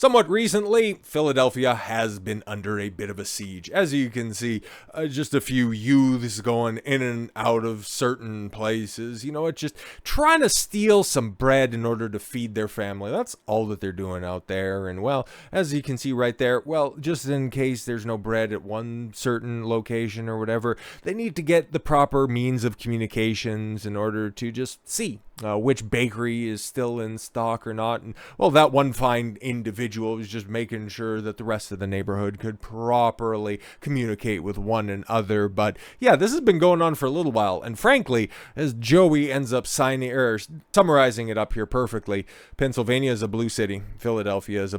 Somewhat recently, Philadelphia has been under a bit of a siege. As you can see, just a few youths going in and out of certain places. You know, it's just trying to steal some bread in order to feed their family. That's all that they're doing out there. And well, as you can see right there, well, just in case there's no bread at one certain location or whatever, they need to get the proper means of communications in order to just see which bakery is still in stock or not. And well, that one fine individual was just making sure that the rest of the neighborhood could properly communicate with one another. But yeah, this has been going on for a little while. And frankly, as Joey ends up summarizing it up here perfectly, Pennsylvania is a blue city. Pennsylvania is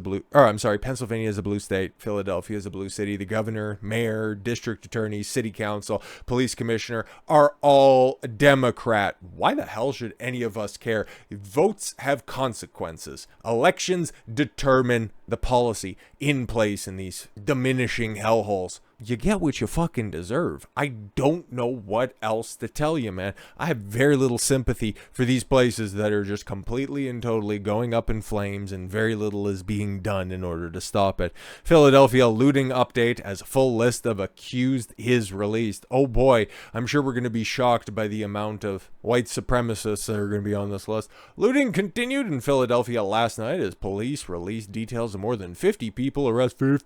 a blue state. Philadelphia is a blue city. The governor, mayor, district attorney, city council, police commissioner are all Democrat. Why the hell should any of us care? Votes have consequences. Elections determine the policy in place in these diminishing hellholes. You get what you fucking deserve. I don't know what else to tell you, man. I have very little sympathy for these places that are just completely and totally going up in flames and very little is being done in order to stop it. Philadelphia looting update as a full list of accused is released. Oh boy, I'm sure we're going to be shocked by the amount of white supremacists that are going to be on this list. Looting continued in Philadelphia last night as police released details of more than 50 people arrested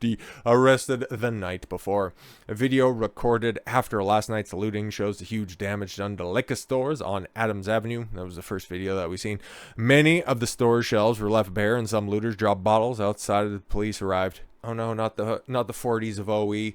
the night before. A video recorded after last night's looting shows the huge damage done to liquor stores on Adams Avenue. That was the first video that we seen. Many of the store shelves were left bare and some looters dropped bottles outside as the police arrived. Oh no, not the 40s of OE.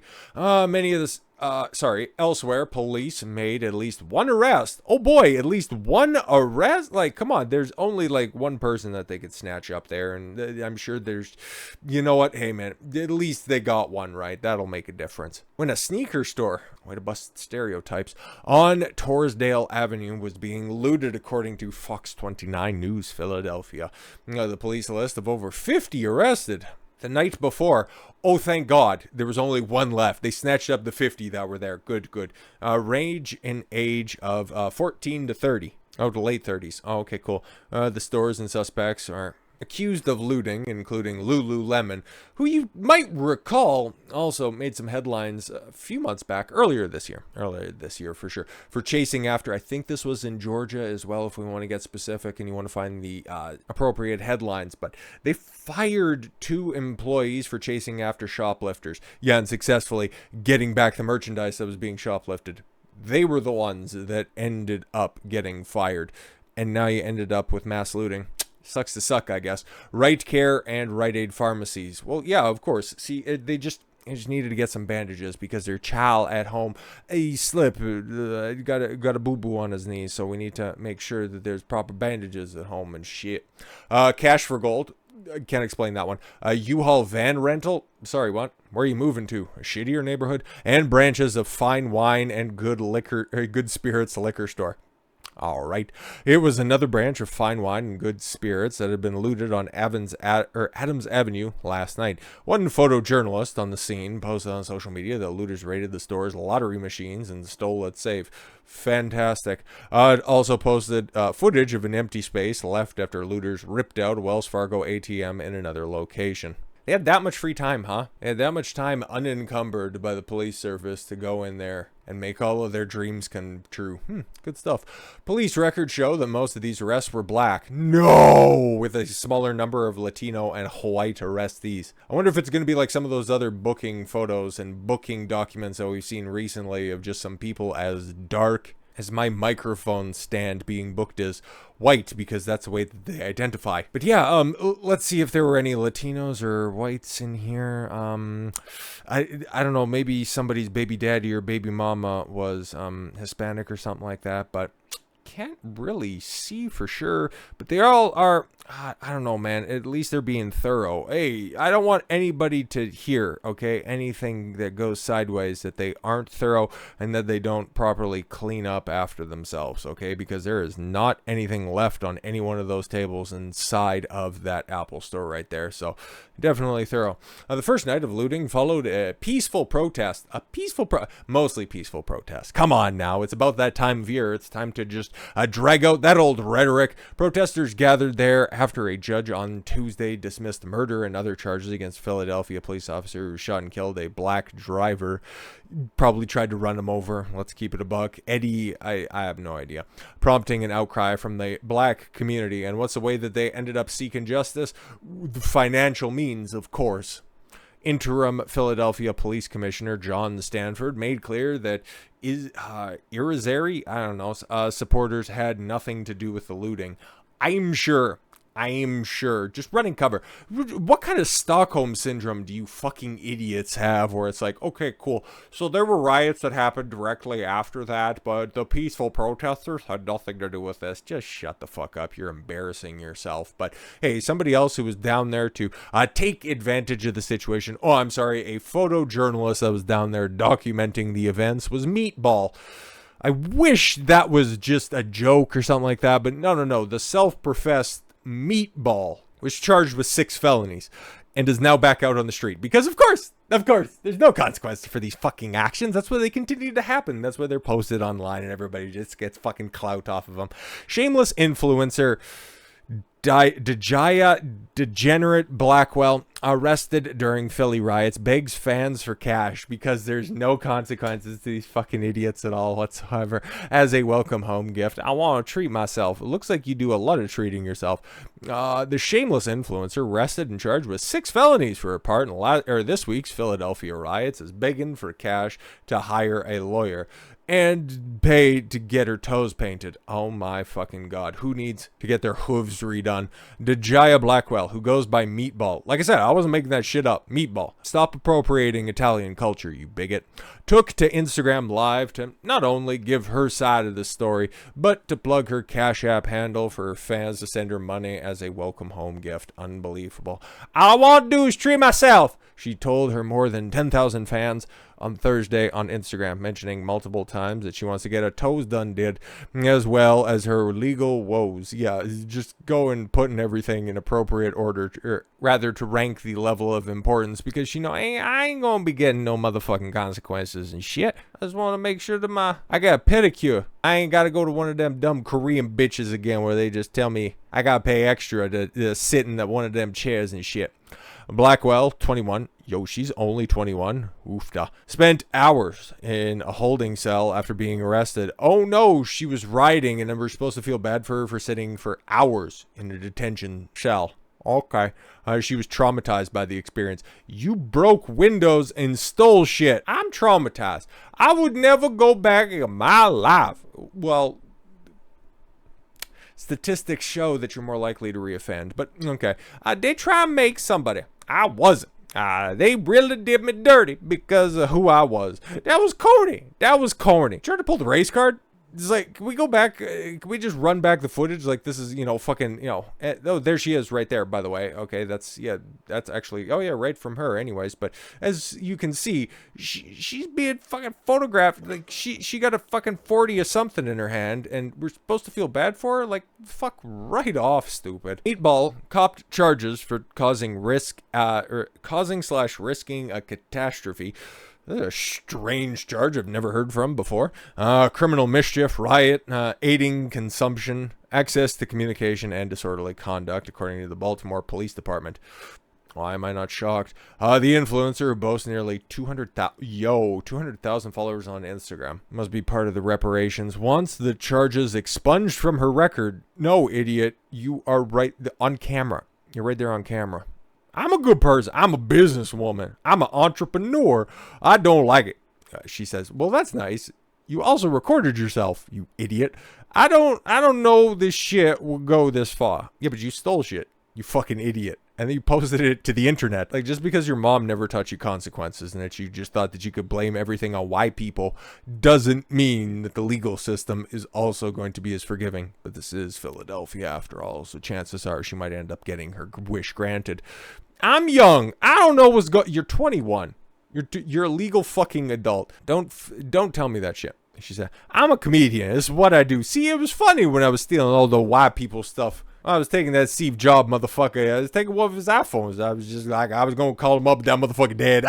Elsewhere, police made at least one arrest. Oh boy, at least one arrest? Like, come on, there's only like one person that they could snatch up there. And I'm sure there's, you know what? Hey man, at least they got one right. That'll make a difference. When a sneaker store, way to bust stereotypes, on Torresdale Avenue was being looted according to Fox 29 News Philadelphia. The police list of over 50 arrested. The night before, oh thank God, there was only one left. They snatched up the 50 that were there. Good. Range in age of 14 to 30. Oh, to late 30s. Oh, okay, cool. The stores and suspects are accused of looting, including Lululemon, who you might recall also made some headlines a few months back, earlier this year for sure, for chasing after, I think this was in Georgia as well, if we want to get specific and you want to find the appropriate headlines, but they fired 2 employees for chasing after shoplifters. Yeah, and successfully getting back the merchandise that was being shoplifted. They were the ones that ended up getting fired, and now you ended up with mass looting. Sucks to suck, I guess. Right Care and Rite Aid pharmacies. Well, yeah, of course. See, they just needed to get some bandages because their child at home, he slipped, got a boo-boo on his knees, so we need to make sure that there's proper bandages at home and shit. Cash for gold. I can't explain that one. U-Haul van rental. Sorry, what? Where are you moving to? A shittier neighborhood? And branches of fine wine and good spirits liquor store. All right. It was another branch of fine wine and good spirits that had been looted on Adams Avenue last night. One photojournalist on the scene posted on social media that looters raided the store's lottery machines and stole its safe. Fantastic. It also posted footage of an empty space left after looters ripped out a Wells Fargo ATM in another location. They had that much free time, huh? They had that much time unencumbered by the police service to go in there and make all of their dreams come true. Good stuff. Police records show that most of these arrests were black. No! With a smaller number of Latino and white arrestees. I wonder if it's going to be like some of those other booking photos and booking documents that we've seen recently of just some people as dark as my microphone stand being booked as white, because that's the way that they identify. But yeah, let's see if there were any Latinos or whites in here. I don't know, maybe somebody's baby daddy or baby mama was Hispanic or something like that, but can't really see for sure. But they all are, I don't know, man, at least they're being thorough. Hey, I don't want anybody to hear, okay, anything that goes sideways that they aren't thorough and that they don't properly clean up after themselves, okay, because there is not anything left on any one of those tables inside of that Apple store right there. So definitely thorough. The first night of looting followed a peaceful protest, mostly peaceful protest. Come on now, it's about that time of year. It's time to just Drag out that old rhetoric. Protesters gathered there after a judge on Tuesday dismissed murder and other charges against Philadelphia police officer who shot and killed a black driver. Probably tried to run him over. Let's keep it a buck. Eddie, I have no idea. Prompting an outcry from the black community. And what's the way that they ended up seeking justice? The financial means, of course. Interim Philadelphia Police Commissioner John Stanford made clear that Irizarry, supporters had nothing to do with the looting. I'm sure. Just running cover. What kind of Stockholm syndrome do you fucking idiots have where it's like, okay, cool. So there were riots that happened directly after that, but the peaceful protesters had nothing to do with this. Just shut the fuck up. You're embarrassing yourself. But hey, somebody else who was down there to take advantage of the situation. Oh, I'm sorry. A photojournalist that was down there documenting the events was Meatball. I wish that was just a joke or something like that, but no. The self-professed Meatball was charged with 6 felonies and is now back out on the street because of course there's no consequence for these fucking actions. That's why they continue to happen. That's why they're posted online and everybody just gets fucking clout off of them. Shameless influencer Dayjia Blackwell, arrested during Philly riots, begs fans for cash because there's no consequences to these fucking idiots at all whatsoever as a welcome home gift. I want to treat myself. It looks like you do a lot of treating yourself. The shameless influencer, arrested and charged with 6 felonies for her part in this week's Philadelphia riots, is begging for cash to hire a lawyer and pay to get her toes painted. Oh my fucking god. Who needs to get their hooves redone? Dayjia Blackwell, who goes by Meatball. Like I said, I wasn't making that shit up. Meatball. Stop appropriating Italian culture, you bigot. Took to Instagram Live to not only give her side of the story, but to plug her Cash App handle for her fans to send her money as a welcome home gift. Unbelievable. All I want to do is treat myself, she told her more than 10,000 fans on Thursday on Instagram, mentioning multiple times that she wants to get her toes done as well as her legal woes. Yeah, just go and putting everything in appropriate order, or rather to rank the level of importance, because I ain't gonna be getting no motherfucking consequences and shit. I just want to make sure that I got a pedicure. I ain't got to go to one of them dumb Korean bitches again where they just tell me I gotta pay extra to sit in one of them chairs and shit. Blackwell, 21. Yo, she's only 21. Oofda. Spent hours in a holding cell after being arrested. Oh no, she was riding, and then we're supposed to feel bad for her for sitting for hours in a detention cell. Okay. She was traumatized by the experience. You broke windows and stole shit. I'm traumatized. I would never go back in my life. Well, statistics show that you're more likely to reoffend, but okay. They try and make somebody. I wasn't. They really did me dirty because of who I was. That was corny. Trying to pull the race card. It's like, can we go back? Can we just run back the footage? Like, this is, fucking, oh, there she is right there, by the way. Okay, that's actually, oh yeah, right from her anyways. But as you can see, she's being fucking photographed. Like, she got a fucking 40 or something in her hand, and we're supposed to feel bad for her? Like, fuck right off, stupid. Meatball copped charges for causing risking a catastrophe. This is a strange charge I've never heard from before. Criminal mischief, riot, aiding consumption, access to communication, and disorderly conduct, according to the Baltimore Police Department. Why am I not shocked? The influencer who boasts nearly 200,000 followers on Instagram must be part of the reparations. Wants the charges expunged from her record. No, idiot. You are right on camera. You're right there on camera. I'm a good person. I'm a businesswoman. I'm an entrepreneur. I don't like it. She says, well, that's nice. You also recorded yourself, you idiot. I don't know this shit will go this far. Yeah, but you stole shit, you fucking idiot. And then you posted it to the internet. Like, just because your mom never taught you consequences and that you just thought that you could blame everything on white people doesn't mean that the legal system is also going to be as forgiving. But this is Philadelphia after all, so chances are she might end up getting her wish granted. I'm young. I don't know what's you're 21. You're a legal fucking adult. Don't tell me that shit. She said, I'm a comedian. This is what I do. See, it was funny when I was stealing all the white people stuff. I was taking that Steve Jobs motherfucker. I was taking one of his iPhones. I was just like, I was gonna call him up, that motherfucker dead.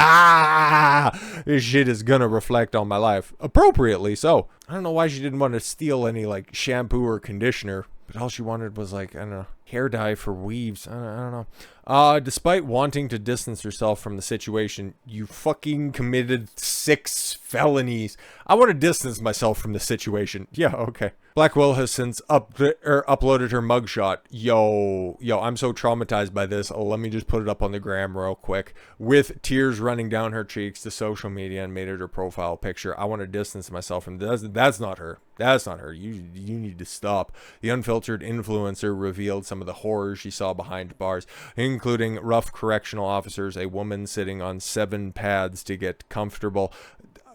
This shit is gonna reflect on my life appropriately. So I don't know why she didn't want to steal any like shampoo or conditioner, but all she wanted was like, I don't know, hair dye for weaves. I don't know. Despite wanting to distance herself from the situation, you fucking committed 6 felonies. I want to distance myself from the situation. Yeah, okay. Blackwell has since uploaded her mugshot. Yo, I'm so traumatized by this. Let me just put it up on the gram real quick. With tears running down her cheeks to social media and made it her profile picture. I want to distance myself from this. That's not her. That's not her. You need to stop. The unfiltered influencer revealed some of the horrors she saw behind bars, including rough correctional officers, a woman sitting on 7 pads to get comfortable.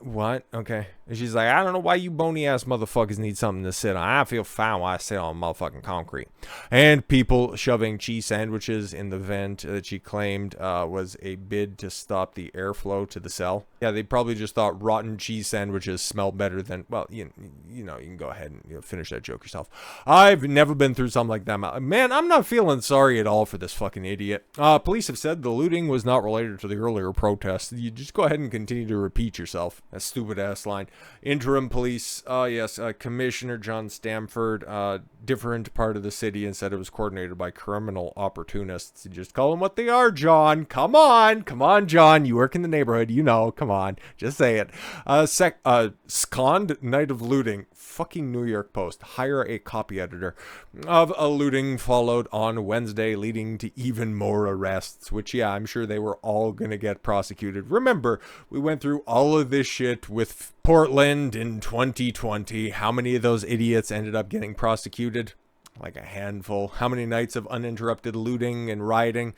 What? Okay. And she's like, I don't know why you bony ass motherfuckers need something to sit on. I feel fine while I sit on motherfucking concrete. And people shoving cheese sandwiches in the vent that she claimed was a bid to stop the airflow to the cell. Yeah, they probably just thought rotten cheese sandwiches smell better than, well, you know, you can go ahead and finish that joke yourself. I've never been through something like that. Man, I'm not feeling sorry at all for this fucking idiot. Police have said the looting was not related to the earlier protests. You just go ahead and continue to repeat yourself. That stupid ass line. Interim police, Commissioner John Stamford, different part of the city, and said it was coordinated by criminal opportunists. You just call them what they are, John. Come on, John. You work in the neighborhood, you know. Come on, just say it. Scond night of looting. Fucking New York Post. Hire a copy editor. Of a looting followed on Wednesday, leading to even more arrests, which, yeah, I'm sure they were all gonna get prosecuted. Remember, we went through all of this shit with Portland in 2020. How many of those idiots ended up getting prosecuted? Like a handful. How many nights of uninterrupted looting and rioting?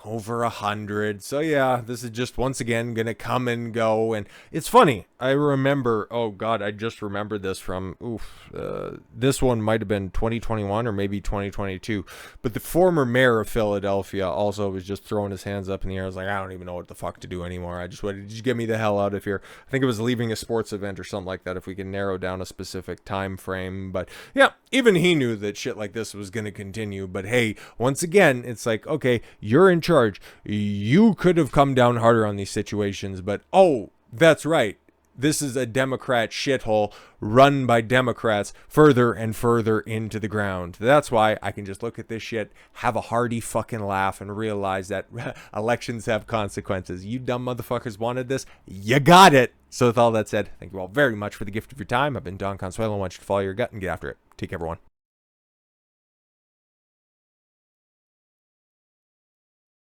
Over 100. So yeah, this is just once again gonna come and go. And it's funny, I remember, oh god, I just remembered this from this one might have been 2021 or maybe 2022, but the former mayor of Philadelphia also was just throwing his hands up in the air. I was like, I don't even know what the fuck to do anymore. I just wanted to just get me the hell out of here. I think it was leaving a sports event or something like that, if we can narrow down a specific time frame. But yeah, even he knew that shit like this was gonna continue. But hey, once again, it's like, okay, you're in charge. You could have come down harder on these situations, but oh, that's right. This is a Democrat shithole run by Democrats further and further into the ground. That's why I can just look at this shit, have a hearty fucking laugh, and realize that elections have consequences. You dumb motherfuckers wanted this. You got it. So with all that said, thank you all very much for the gift of your time. I've been Don Consuelo. I want you to follow your gut and get after it. Take care, everyone.